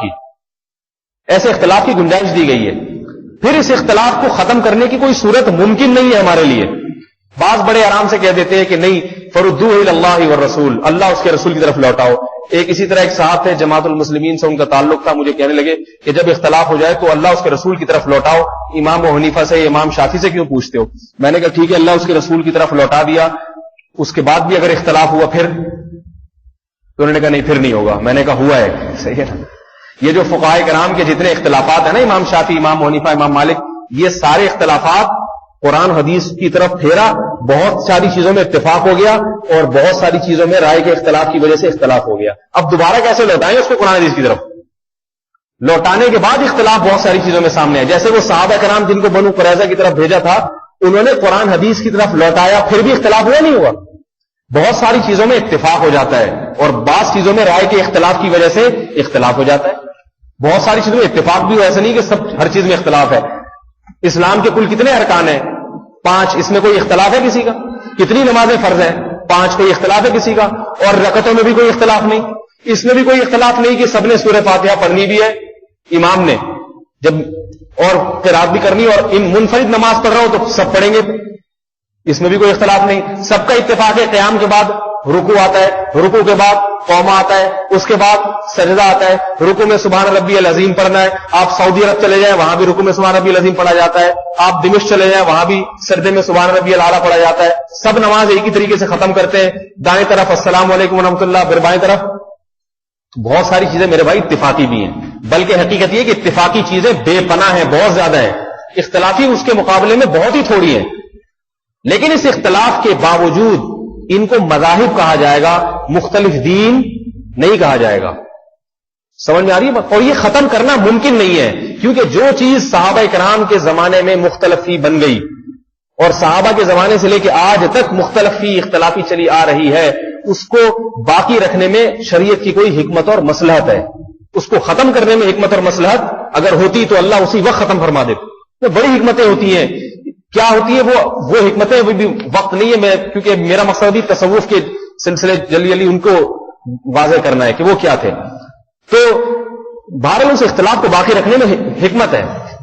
کی گنجائش دی گئی ہے. پھر اس اختلاف کو ختم کرنے کی کوئی صورت ممکن نہیں ہے ہمارے لیے. بعض بڑے آرام سے کہہ دیتے ہیں کہ نہیں, فردوہ الی اللہ والرسول, اللہ اس کے رسول کی طرف لوٹاؤ. اسی طرح ایک صاحب تھے جماعت المسلمین سے ان کا تعلق تھا, مجھے کہنے لگے کہ جب اختلاف ہو جائے تو اللہ اس کے رسول کی طرف لوٹاؤ, امام ابو حنیفہ سے امام شافعی سے کیوں پوچھتے ہو؟ میں نے کہا ٹھیک ہے, اللہ اس کے رسول کی طرف لوٹا دیا, اس کے بعد بھی اگر اختلاف ہوا پھر؟ تو انہوں نے کہا نہیں پھر نہیں ہوگا. میں نے کہا ہوا ہے. صحیح ہے نا. یہ جو فقہاء کرام کے جتنے اختلافات ہیں نا, امام شافعی, امام حنیفہ, امام مالک, یہ سارے اختلافات قرآن حدیث کی طرف پھیرا. بہت ساری چیزوں میں اتفاق ہو گیا اور بہت ساری چیزوں میں رائے کے اختلاف کی وجہ سے اختلاف ہو گیا. اب دوبارہ کیسے لوٹائیں اس کو قرآن حدیث کی طرف؟ لوٹانے کے بعد اختلاف بہت ساری چیزوں میں سامنے آئے. جیسے وہ صحابہ کرام جن کو بنو قریظہ کی طرف بھیجا تھا, انہوں نے قرآن حدیث کی طرف لوٹایا, پھر بھی اختلاف ہوا نہیں ہوا. بہت ساری چیزوں میں اتفاق ہو جاتا ہے اور بعض چیزوں میں رائے کے اختلاف کی وجہ سے اختلاف ہو جاتا ہے. بہت ساری چیزوں میں اتفاق بھی ہو, ایسا نہیں کہ سب ہر چیز میں اختلاف ہے. اسلام کے کل کتنے ارکان ہیں؟ 5. اس میں کوئی اختلاف ہے کسی کا؟ کتنی نمازیں فرض ہیں؟ 5. کوئی اختلاف ہے کسی کا؟ اور رکعتوں میں بھی کوئی اختلاف نہیں. اس میں بھی کوئی اختلاف نہیں کہ سب نے سورہ فاتحہ پڑھنی بھی ہے, امام نے جب اور قرات بھی کرنی, اور منفرد نماز پڑھ رہا ہو تو سب پڑھیں گے. اس میں بھی کوئی اختلاف نہیں. سب کا اتفاق ہے قیام کے بعد رکوع آتا ہے, رکوع کے بعد قوما آتا ہے, اس کے بعد سجدہ آتا ہے. رکوع میں سبحان ربی العظیم پڑھنا ہے. آپ سعودی عرب چلے جائیں وہاں بھی رکوع میں سبحان ربی العظیم پڑھا جاتا ہے. آپ دمشق چلے جائیں وہاں بھی سجدے میں سبحان ربی الاعلیٰ پڑھا جاتا ہے. سب نماز ایک ہی طریقے سے ختم کرتے ہیں, دائیں طرف السلام علیکم ورحمۃ اللہ, پھر بائیں طرف. بہت ساری چیزیں میرے بھائی اتفاقی بھی ہیں, بلکہ حقیقت یہ کہ اتفاقی چیزیں بے پناہ ہیں, بہت زیادہ ہیں. اختلافی اس کے مقابلے میں بہت ہی تھوڑی ہیں. لیکن اس اختلاف کے باوجود ان کو مذاہب کہا جائے گا, مختلف دین نہیں کہا جائے گا. سمجھ میں آ رہی ہے بات؟ اور یہ ختم کرنا ممکن نہیں ہے, کیونکہ جو چیز صحابہ کرام کے زمانے میں مختلف فی بن گئی اور صحابہ کے زمانے سے لے کے آج تک مختلف فی اختلافی چلی آ رہی ہے, اس کو باقی رکھنے میں شریعت کی کوئی حکمت اور مصلحت ہے. اس کو ختم کرنے میں حکمت اور مصلحت اگر ہوتی تو اللہ اسی وقت ختم فرما دیتے. تو بڑی حکمتیں ہوتی ہیں. کیا ہوتی ہے وہ حکمتیں؟ وہ بھی وقت نہیں ہے, میں کیونکہ میرا مقصد بھی تصوف کے سلسلے جلی ان کو واضح کرنا ہے کہ وہ کیا تھے. تو بہرحال اس اختلاف کو باقی رکھنے میں حکمت ہے.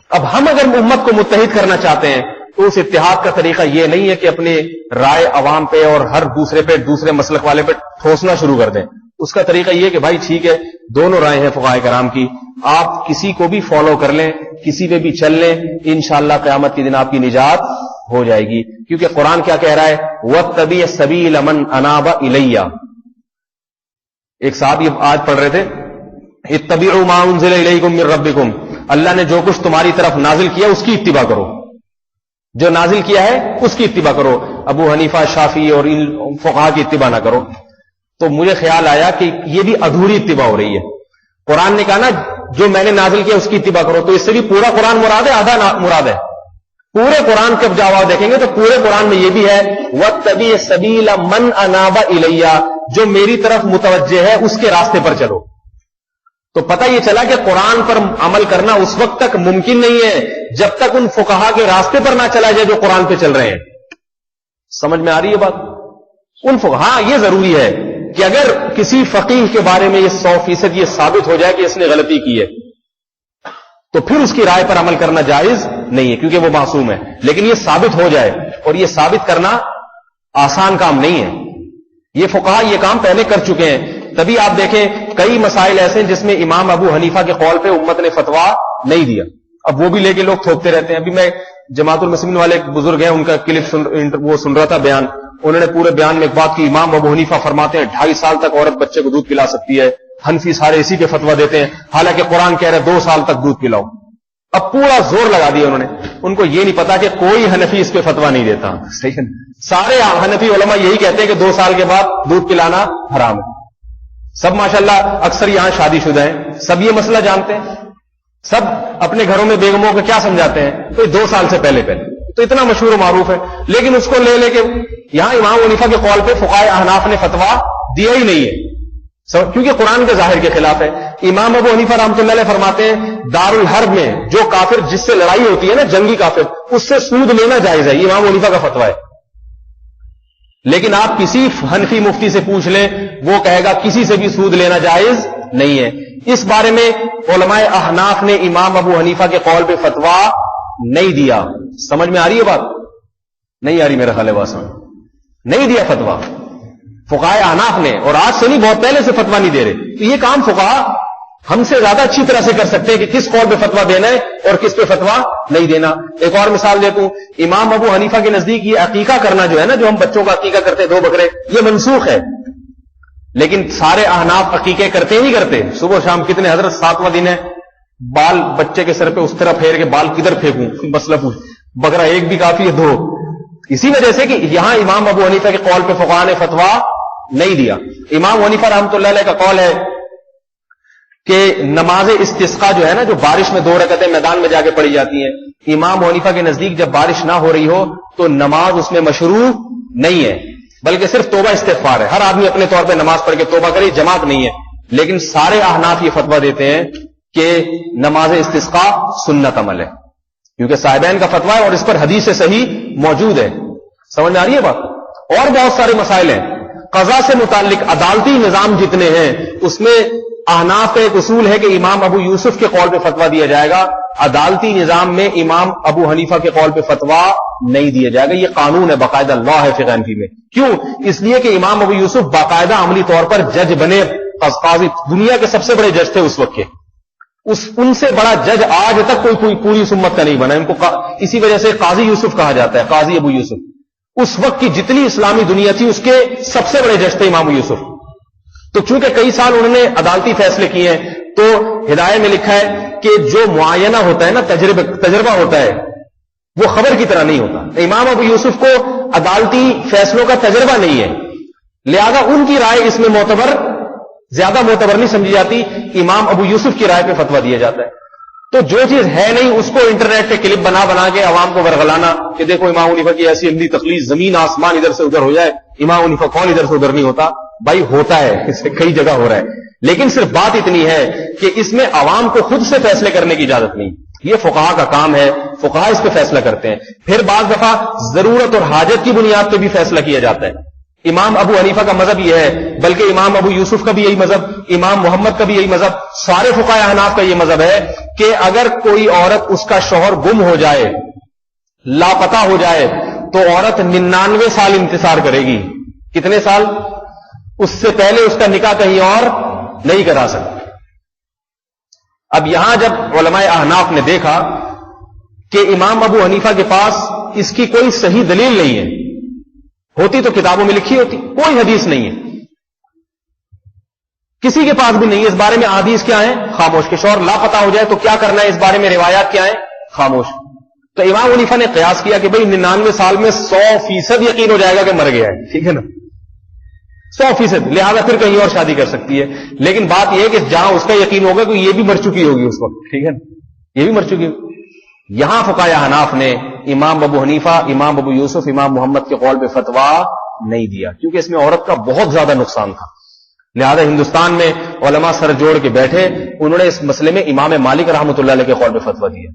اب ہم اگر امت کو متحد کرنا چاہتے ہیں تو اس اتحاد کا طریقہ یہ نہیں ہے کہ اپنی رائے عوام پہ اور ہر دوسرے پہ, دوسرے مسلک والے پہ ٹھوسنا شروع کر دیں. اس کا طریقہ یہ کہ بھائی ٹھیک ہے, دونوں رائے ہیں فقہاء کرام کی, آپ کسی کو بھی فالو کر لیں, کسی پہ بھی چل لیں, انشاءاللہ قیامت کے دن آپ کی نجات ہو جائے گی. کیونکہ قرآن کیا کہہ رہا ہے؟ وَاتَّبِعْ سَبِيلَ مَنْ أَنَابَ إِلَيَّ. ایک صاحب یہ آج پڑھ رہے تھے, اتبعوا ما انزل الیکم من ربکم, اللہ نے جو کچھ تمہاری طرف نازل کیا اس کی اتباع کرو, جو نازل کیا ہے اس کی اتباع کرو. ابو حنیفہ, شافعی اور ان فقہاء کی اتباع نہ کرو. تو مجھے خیال آیا کہ یہ بھی ادھوری اتباع ہو رہی ہے. قرآن نے کہا نا جو میں نے نازل کیا اس کی اتباع کرو, تو اس سے بھی پورا قرآن مراد ہے آدھا مراد ہے؟ پورے قرآن کے جواب دیکھیں گے تو پورے قرآن میں یہ بھی ہے وَاتَّبِعْ سَبِيلَ مَنْ أَنَابَ إِلَيَّ, جو میری طرف متوجہ ہے اس کے راستے پر چلو. تو پتہ یہ چلا کہ قرآن پر عمل کرنا اس وقت تک ممکن نہیں ہے جب تک ان فقہا کے راستے پر نہ چلا جائے جو قرآن پہ چل رہے ہیں. سمجھ میں آ رہی ہے بات؟ ان فقہا یہ ضروری ہے کہ اگر کسی فقیہ کے بارے میں یہ 100% یہ ثابت ہو جائے کہ اس نے غلطی کی ہے تو پھر اس کی رائے پر عمل کرنا جائز نہیں ہے کیونکہ وہ معصوم ہے. لیکن یہ ثابت ہو جائے, اور یہ ثابت کرنا آسان کام نہیں ہے, یہ فقہا یہ کام پہلے کر چکے ہیں. تبھی آپ دیکھیں کئی مسائل ایسے ہیں جس میں امام ابو حنیفہ کے قول پہ امت نے فتویٰ نہیں دیا, اب وہ بھی لے کے لوگ تھوکتے رہتے ہیں. ابھی میں جماعت المسلمین والے ایک بزرگ ہیں, ان کا کلپ وہ سن رہا تھا بیان, انہوں نے پورے بیان میں ایک بات کی, امام ابو حنیفہ فرماتے ہیں 2.5 سال تک عورت بچے کو دودھ پلا سکتی ہے, حنفی سارے اسی پہ فتویٰ دیتے ہیں, حالانکہ قرآن کہہ رہے 2 سال تک دودھ پلاؤ. اب پورا زور لگا دیا انہوں نے, ان کو یہ نہیں پتا کہ کوئی حنفی اس پہ فتویٰ نہیں دیتا. صحیح ہے, سارے حنفی علماء یہی کہتے ہیں کہ 2 سال کے بعد دودھ پلانا حرام ہے. سب ماشاءاللہ اکثر یہاں شادی شدہ ہیں, سب یہ مسئلہ جانتے ہیں, سب اپنے گھروں میں بیگموں کو کیا سمجھاتے ہیں تو 2 سال سے پہلے تو اتنا مشہور و معروف ہے. لیکن اس کو لے کے یہاں امام حنیفہ کے قول پہ فقہائے احناف نے فتویٰ دیا ہی نہیں ہے کیونکہ قرآن کے ظاہر کے خلاف ہے. امام ابو حنیفہ رحمۃ اللہ علیہ فرماتے ہیں دار الحرب میں جو کافر جس سے لڑائی ہوتی ہے نا, جنگی کافر, اس سے سود لینا جائز ہے, یہ امام حنیفہ کا فتویٰ ہے. لیکن آپ کسی حنفی مفتی سے پوچھ لیں, وہ کہے گا کسی سے بھی سود لینا جائز نہیں ہے. اس بارے میں علماء احناف نے امام ابو حنیفہ کے قول پہ فتویٰ نہیں دیا. سمجھ میں آ رہی ہے بات؟ نہیں آ رہی میرا خیال ہے بات سمجھ نہیں دیا فتویٰ فقہائے احناف نے, اور آج سے نہیں بہت پہلے سے فتویٰ نہیں دے رہے. تو یہ کام فقہا ہم سے زیادہ اچھی طرح سے کر سکتے ہیں کہ کس قول پہ فتویٰ دینا ہے اور کس پہ فتویٰ نہیں دینا. ایک اور مثال دیتا ہوں, امام ابو حنیفہ کے نزدیک یہ عقیقہ کرنا جو ہے نا, جو ہم بچوں کا عقیقہ کرتے ہیں 2 بکرے, یہ منسوخ ہے. لیکن سارے احناف عقیقے کرتے ہی کرتے, صبح شام کتنے, حضرت 7واں دن ہے, بال بچے کے سر پہ اس طرح پھیر کے بال کدھر پھینکوں, مسئلہ پوچھ, بکرا ایک بھی کافی ہے 2. اسی وجہ سے کہ یہاں امام ابو حنیفہ کے قول پہ فقہا نے فتویٰ نہیں دیا. امام حنیفہ رحمۃ اللہ علیہ کا قول ہے کہ نماز استسقاء جو ہے نا, جو بارش میں 2 رکعتیں میدان میں جا کے پڑھی جاتی ہیں, امام حنیفہ کے نزدیک جب بارش نہ ہو رہی ہو تو نماز اس میں مشروع نہیں ہے, بلکہ صرف توبہ استغفار ہے. ہر آدمی اپنے طور پہ نماز پڑھ کے توبہ کرے, جماعت نہیں ہے. لیکن سارے احناف یہ فتویٰ دیتے ہیں کہ نماز استسقاء سنت عمل ہے, کیونکہ صاحبین کا فتویٰ ہے اور اس پر حدیث صحیح موجود ہے. سمجھ میں آ رہی ہے بات؟ اور بہت سارے مسائل ہیں قضا سے متعلق, عدالتی نظام جتنے ہیں اس میں احناف کا ایک اصول ہے کہ امام ابو یوسف کے قول پہ فتویٰ دیا جائے گا, عدالتی نظام میں امام ابو حنیفہ کے قول پہ فتویٰ نہیں دیا جائے گا. یہ قانون ہے, باقاعدہ لا ہے فقہ حنفی میں. کیوں؟ اس لیے کہ امام ابو یوسف باقاعدہ عملی طور پر جج بنے, قاضی, دنیا کے سب سے بڑے جج تھے اس وقت کے, ان سے بڑا جج آج تک کوئی پوری امت کا نہیں بنا. ان کو اسی وجہ سے قاضی یوسف کہا جاتا ہے, قاضی ابو یوسف. اس وقت کی جتنی اسلامی دنیا تھی اس کے سب سے بڑے جج تھے امام یوسف. تو چونکہ کئی سال انہوں نے عدالتی فیصلے کیے ہیں, تو ہدایت میں لکھا ہے کہ جو معائنہ ہوتا ہے نا, تجربہ ہوتا ہے, وہ خبر کی طرح نہیں ہوتا. امام ابو یوسف کو عدالتی فیصلوں کا تجربہ نہیں ہے, لہذا ان کی رائے اس میں زیادہ معتبر نہیں سمجھی جاتی. امام ابو یوسف کی رائے پہ فتویٰ دیا جاتا ہے. تو جو چیز ہے نہیں اس کو انٹرنیٹ پہ کلپ بنا کے عوام کو ورغلانا کہ دیکھو امام حنیفہ کی ایسی عملی تخلیص, زمین آسمان ادھر سے ادھر ہو جائے, امام حنیفہ کون ادھر سے ادھر نہیں ہوتا. بھائی ہوتا ہے, اس سے کئی جگہ ہو رہا ہے, لیکن صرف بات اتنی ہے کہ اس میں عوام کو خود سے فیصلے کرنے کی اجازت نہیں. یہ فقہا کا کام ہے, فقہا اس پہ فیصلہ کرتے ہیں. پھر بعض دفعہ ضرورت اور حاجت کی بنیاد پہ بھی فیصلہ کیا جاتا ہے. امام ابو حنیفہ کا مذہب یہ ہے, بلکہ امام ابو یوسف کا بھی یہی مذہب, امام محمد کا بھی یہی مذہب, سارے فقہائے احناف کا یہ مذہب ہے کہ اگر کوئی عورت, اس کا شوہر گم ہو جائے, لاپتہ ہو جائے, تو عورت 99 سال انتظار کرے گی. کتنے سال؟ اس سے پہلے اس کا نکاح کہیں اور نہیں کرا سکتی. اب یہاں جب علماء احناف نے دیکھا کہ امام ابو حنیفہ کے پاس اس کی کوئی صحیح دلیل نہیں ہے, ہوتی تو کتابوں میں لکھی ہوتی, کوئی حدیث نہیں ہے, کسی کے پاس بھی نہیں ہے. اس بارے میں احادیث کیا ہیں؟ خاموش. کہ شوہر لاپتہ ہو جائے تو کیا کرنا ہے, اس بارے میں روایات کیا ہیں؟ خاموش. تو امام حنیفہ نے قیاس کیا کہ بھئی 99 سال میں 100% یقین ہو جائے گا کہ مر گیا ہے, ٹھیک ہے نا. 100%، لہذا پھر کہیں اور شادی کر سکتی ہے. لیکن بات یہ ہے کہ جہاں اس کا یقین ہوگا کہ یہ بھی مر چکی ہوگی اس وقت، ٹھیک ہے نا، یہ بھی مر چکی ہوگی. یہاں فقہائے احناف نے امام ابو حنیفہ، امام ابو یوسف، امام محمد کے قول پہ فتویٰ نہیں دیا، کیونکہ اس میں عورت کا بہت زیادہ نقصان تھا. لہذا ہندوستان میں علماء سر جوڑ کے بیٹھے، انہوں نے اس مسئلے میں امام مالک رحمۃ اللہ علیہ کے قول پہ فتویٰ دیا.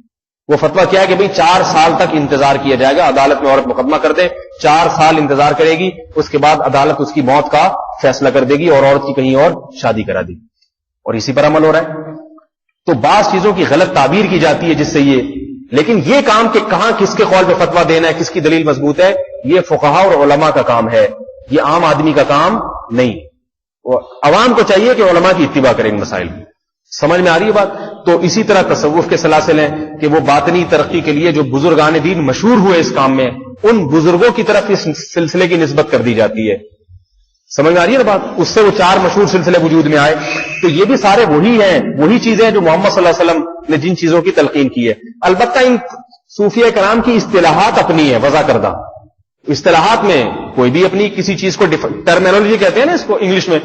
وہ فتویٰ کیا ہے کہ بھئی 4 سال تک انتظار کیا جائے گا، عدالت میں عورت مقدمہ کر دے، 4 سال انتظار کرے گی، اس کے بعد عدالت اس کی موت کا فیصلہ کر دے گی اور عورت کی کہیں اور شادی کرا دی. اور اسی پر عمل ہو رہا ہے. تو بعض چیزوں کی غلط تعبیر کی جاتی ہے جس سے لیکن یہ کام کہ کہاں کس کے قول پہ فتویٰ دینا ہے، کس کی دلیل مضبوط ہے، یہ فقہاء اور علماء کا کام ہے، یہ عام آدمی کا کام نہیں. عوام کو چاہیے کہ علماء کی اتباع کریں مسائل. سمجھ میں آ رہی ہے بات؟ تو اسی طرح تصوف کے سلاسل ہیں کہ وہ باطنی ترقی کے لیے جو بزرگان دین مشہور ہوئے اس کام میں، ان بزرگوں کی طرف اس سلسلے کی نسبت کر دی جاتی ہے. سمجھ میں آ رہی ہے نا بات؟ اس سے وہ 4 مشہور سلسلے وجود میں آئے. تو یہ بھی سارے وہی چیزیں جو محمد صلی اللہ علیہ وسلم نے جن چیزوں کی تلقین کی ہے. البتہ ان صوفیہ کرام کی اصطلاحات اپنی ہے، وضع کردہ اصطلاحات میں کوئی بھی اپنی کسی چیز کو ٹرمینالوجی کہتے ہیں نا اس کو انگلش میں،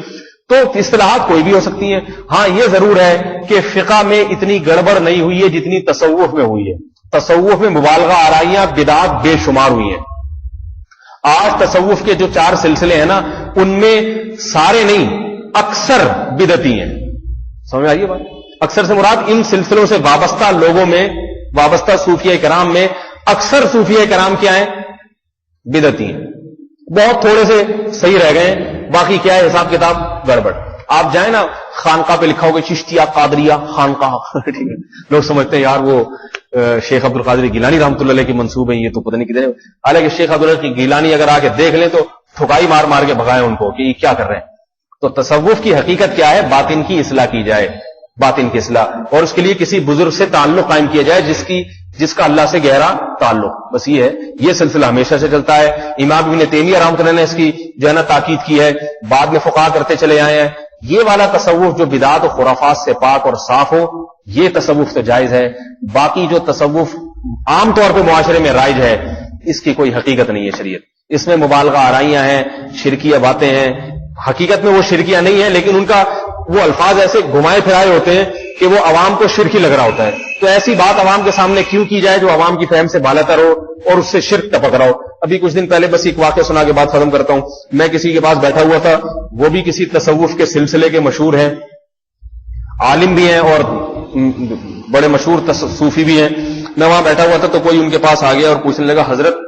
تو اصطلاحات کوئی بھی ہو سکتی ہیں. ہاں یہ ضرور ہے کہ فقہ میں اتنی گڑبڑ نہیں ہوئی ہے جتنی تصوف میں ہوئی ہے. تصوف میں مبالغہ آرائیاں بدعات بے شمار ہوئی ہیں. آج تصوف کے جو 4 سلسلے ہیں نا، ان میں سارے نہیں، اکثر بدعتی ہیں. سمجھ میں آئیے بات؟ اکثر سے مراد ان سلسلوں سے وابستہ لوگوں میں، وابستہ صوفیہ کرام میں اکثر صوفیہ کرام کیا ہیں؟ بدعتی ہیں. بہت تھوڑے سے صحیح رہ گئے ہیں، باقی کیا ہے حساب کتاب گڑبڑ. آپ جائیں نا خانقاہ پہ لکھا ہوگا چشتیہ قادریہ خانقاہ، ٹھیک ہے، لوگ سمجھتے ہیں یار وہ شیخ عبد القادر گیلانی رحمۃ اللہ علیہ کے منصوب ہیں، یہ تو پتہ نہیں کتنے. حالانکہ شیخ عبد القادر گیلانی اگر آ کے دیکھ لیں تو ٹھکائی مار مار کے بھگائیں ان کو کہ یہ کیا کر رہے ہیں. تو تصوف کی حقیقت کیا ہے؟ باطن کی اصلاح کی جائے، باطن کی اصلاح، اور اس کے لیے کسی بزرگ سے تعلق قائم کیا جائے جس کا اللہ سے گہرا تعلق. بس یہ ہے، یہ سلسلہ ہمیشہ سے چلتا ہے. امام ابن تیمیہ رحمۃ اللہ نے اس کی جو ہے نا تاکید کی ہے، بعد میں فقہا کرتے چلے آئے ہیں. یہ والا تصوف جو بدعات و خرافات سے پاک اور صاف ہو، یہ تصوف تو جائز ہے. باقی جو تصوف عام طور پہ معاشرے میں رائج ہے، اس کی کوئی حقیقت نہیں ہے شریعت. اس میں مبالغہ آرائیاں ہیں، شرکیہ باتیں ہیں. حقیقت میں وہ شرکیہ نہیں ہے، لیکن ان کا وہ الفاظ ایسے گھمائے پھرائے ہوتے ہیں کہ وہ عوام کو شرکی لگ رہا ہوتا ہے. تو ایسی بات عوام کے سامنے کیوں کی جائے جو عوام کی فہم سے بالاتر ہو اور اس سے شرک ٹپک رہا ہو. ابھی کچھ دن پہلے بس ایک واقعہ سنا کے بعد ختم کرتا ہوں. میں کسی کے پاس بیٹھا ہوا تھا، وہ بھی کسی تصوف کے سلسلے کے مشہور ہیں، عالم بھی ہیں اور بڑے مشہور صوفی بھی ہیں. میں وہاں بیٹھا ہوا تھا تو کوئی ان کے پاس آ گیا اور پوچھنے لگا، حضرت